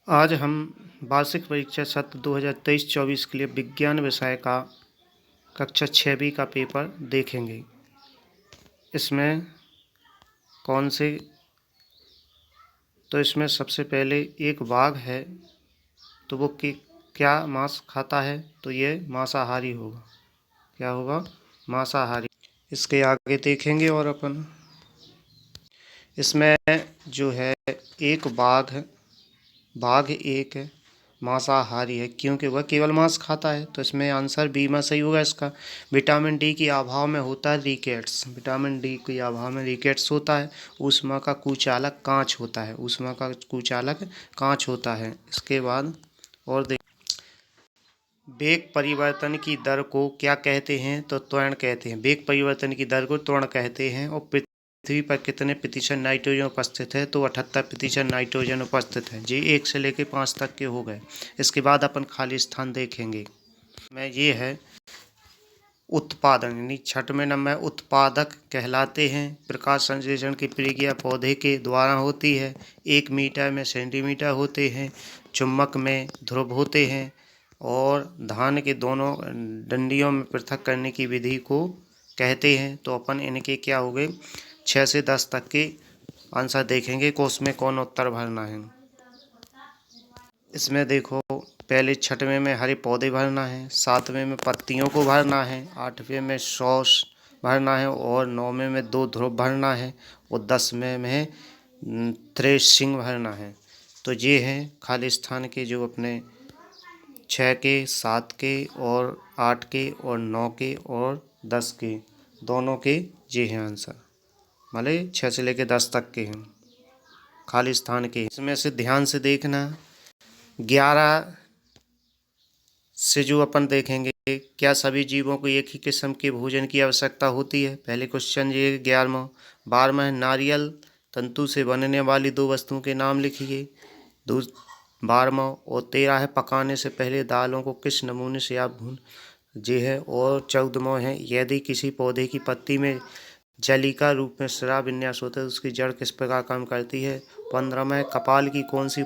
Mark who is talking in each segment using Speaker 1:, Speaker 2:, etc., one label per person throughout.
Speaker 1: आज हम वार्षिक परीक्षा सत्र 2023-24 के लिए विज्ञान विषय का कक्षा 6वीं का पेपर देखेंगे। इसमें कौन से तो इसमें सबसे पहले एक बाघ है, तो वो क्या मांस खाता है? तो ये मांसाहारी होगा। क्या होगा? मांसाहारी। इसके आगे देखेंगे और अपन इसमें जो है एक बाघ एक मांसाहारी है क्योंकि वह केवल मांस खाता है। तो इसमें आंसर बी में सही होगा इसका। विटामिन डी के अभाव में होता है रिकेट्स। विटामिन डी के अभाव में रिकेट्स होता है। ऊष्मा का कुचालक कांच होता है। ऊष्मा का कुचालक कांच होता है। इसके बाद और देख वेग परिवर्तन की दर को क्या कहते हैं? तो त्वरण कहते हैं। वेग परिवर्तन की दर को त्वरण कहते हैं। और पृथ्वी पर कितने प्रतिशत नाइट्रोजन उपस्थित है? तो 78% नाइट्रोजन उपस्थित है। जी 1 से लेकर 5 तक के हो गए। इसके बाद अपन खाली स्थान देखेंगे। में ये है उत्पादन, यानी 6वें नंबर में उत्पादक कहलाते हैं। प्रकाश संश्लेषण की प्रक्रिया पौधे के द्वारा होती है। 1 मीटर में सेंटीमीटर होते हैं। चुंबक में ध्रुव होते हैं और धान के दोनों डंडियों में पृथक करने की विधि को कहते हैं। तो अपन इनके क्या हो गए 6 से 10 तक के आंसर देखेंगे कि उसमें कौन उत्तर भरना है। इसमें देखो पहले 6वें में हरे पौधे भरना है, 7वें में पत्तियों को भरना है, 8वें में सॉस भरना है और 9वें में 2 ध्रुव भरना है और 10वें में थ्रेशिंग भरना है। तो ये हैं खाली स्थान के जो अपने 6 के, 7 के और 8 के और 9 के और 10 के दोनों के ये हैं आंसर। मतलब 6 से लेकर 10 तक के हैं खाली स्थान के। इसमें से ध्यान से देखना। 11 से जो अपन देखेंगे क्या सभी जीवों को एक ही किस्म के भोजन की आवश्यकता होती है? पहले क्वेश्चन ये 11वां। 12वां नारियल तंतु से बनने वाली 2 वस्तुओं के नाम लिखिए। 12वां और 13 है पकाने से पहले दालों को किस नमूने से आप भून जे है। और 14वां है यदि किसी पौधे की पत्ती में जलिका रूप में सिरा विन्यास होता है तो उसकी जड़ किस प्रकार काम करती है। 15वां है कपाल की कौन सी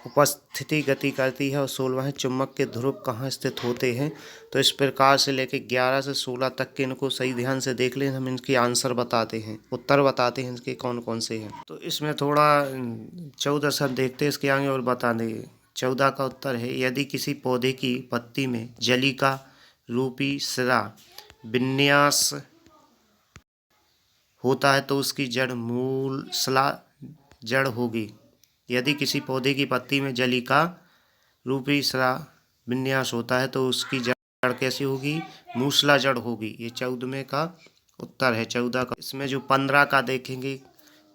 Speaker 1: उपस्थिति गति करती है। और 16वां है चुंबक के ध्रुव कहाँ स्थित होते हैं। तो इस प्रकार से लेकर 11 से 16 तक के इनको सही ध्यान से देख लें। हम इनके आंसर बताते हैं, उत्तर बताते हैं इनके कौन कौन से हैं। तो इसमें थोड़ा 14 सब देखते हैं, इसके आगे और बता देंगे। 14 का उत्तर है यदि किसी पौधे की पत्ती में जलिका रूपी सिरा विन्यास होता है तो उसकी जड़ मूसला जड़ होगी। यदि किसी पौधे की पत्ती में जलिका रूपी सिरा विन्यास होता है तो उसकी जड़ कैसी होगी? मूसला जड़ होगी। ये 14वें का उत्तर है। 14 का। इसमें जो 15 का देखेंगे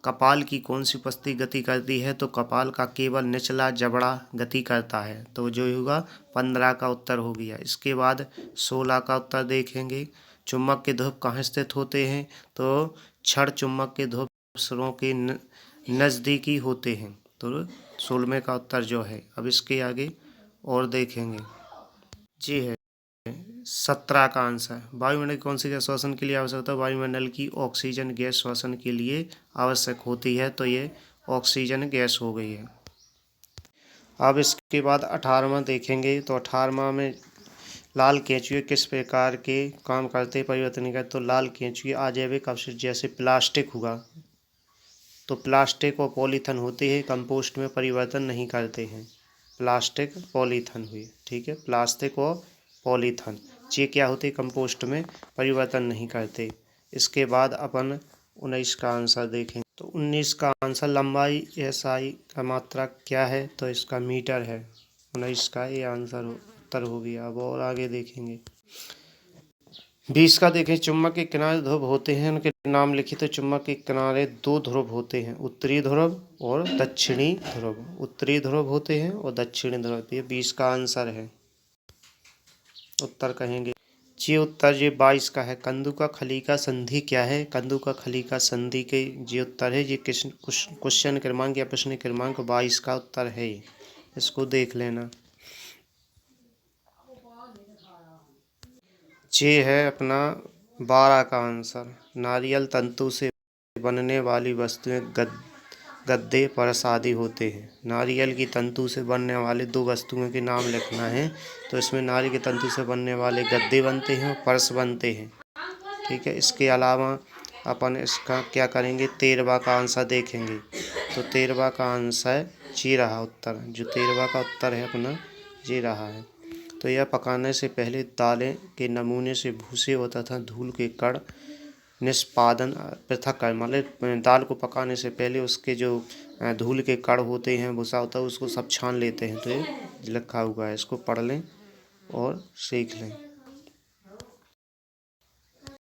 Speaker 1: कपाल की कौन सी उपस्थिति गति करती है। तो कपाल का केवल निचला जबड़ा गति करता है। तो जो होगा 15 का उत्तर हो गया। इसके बाद 16 का उत्तर देखेंगे चुंबक के ध्रुव कहाँ स्थित होते हैं। तो क्षण चुंबक के ध्रुव सिरों के नज़दीकी होते हैं। तो 16वें का उत्तर जो है। अब इसके आगे और देखेंगे। जी है 17 का आंसर। वायुमंडल कौन सी गैस श्वसन के लिए आवश्यक होता है? वायुमंडल की ऑक्सीजन गैस श्वसन के लिए आवश्यक होती है। तो ये ऑक्सीजन गैस हो गई है। अब इसके बाद 18वां देखेंगे। तो 18वां में लाल केंचुए किस प्रकार के काम करते परिवर्तन करते। तो लाल केंचुए अजैविक अवशेष जैसे प्लास्टिक हुआ, तो प्लास्टिक और पॉलीथीन होते हैं कंपोस्ट में परिवर्तन नहीं करते हैं। प्लास्टिक पॉलीथीन हुई, ठीक है। प्लास्टिक और पॉलीथीन ये क्या होते कंपोस्ट में परिवर्तन नहीं करते। इसके बाद अपन 19 का आंसर देखेंगे। तो 19 का आंसर लंबाई SI का मात्रा क्या है? तो इसका मीटर है। 19 का ये आंसर उत्तर हो गया। अब और आगे देखेंगे। 20 का देखें चुंबक के किनारे ध्रुव होते हैं, उनके नाम लिखिए। तो चुंबक के किनारे 2 ध्रुव होते हैं, उत्तरी ध्रुव और दक्षिणी ध्रुव। उत्तरी ध्रुव होते हैं और दक्षिणी ध्रुव। ये 20 का आंसर है। उत्तर कहेंगे जी। उत्तर ये 22 का है। कंदु का खली का संधि क्या है? कंदु का खली का संधि के जी उत्तर है। ये क्वेश्चन क्रमांक या प्रश्न क्रमांक 22 का उत्तर है। इसको देख लेना। ये है अपना 12 का आंसर। नारियल तंतु से बनने वाली वस्तुएं गद्दे, फर्श आदि होते हैं। नारियल की तंतु से बनने वाले 2 वस्तुओं के नाम लिखना है। तो इसमें नारियल के तंतु से बनने वाले गद्दे बनते हैं और फर्श बनते हैं। ठीक है, इसके अलावा अपन इसका क्या करेंगे, 13वां का आंसर देखेंगे। तो 13वां का आंसर ये रहा उत्तर, जो 13वां का उत्तर है अपना ये रहा है। तो यह पकाने से पहले दालें के नमूने से भूसे और तथा धूल के कण निष्पादन पृथक कर, मतलब दाल को पकाने से पहले उसके जो धूल के कण होते हैं, भूसा होता है, उसको सब छान लेते हैं। तो ये लिखा हुआ है, इसको पढ़ लें और सीख लें।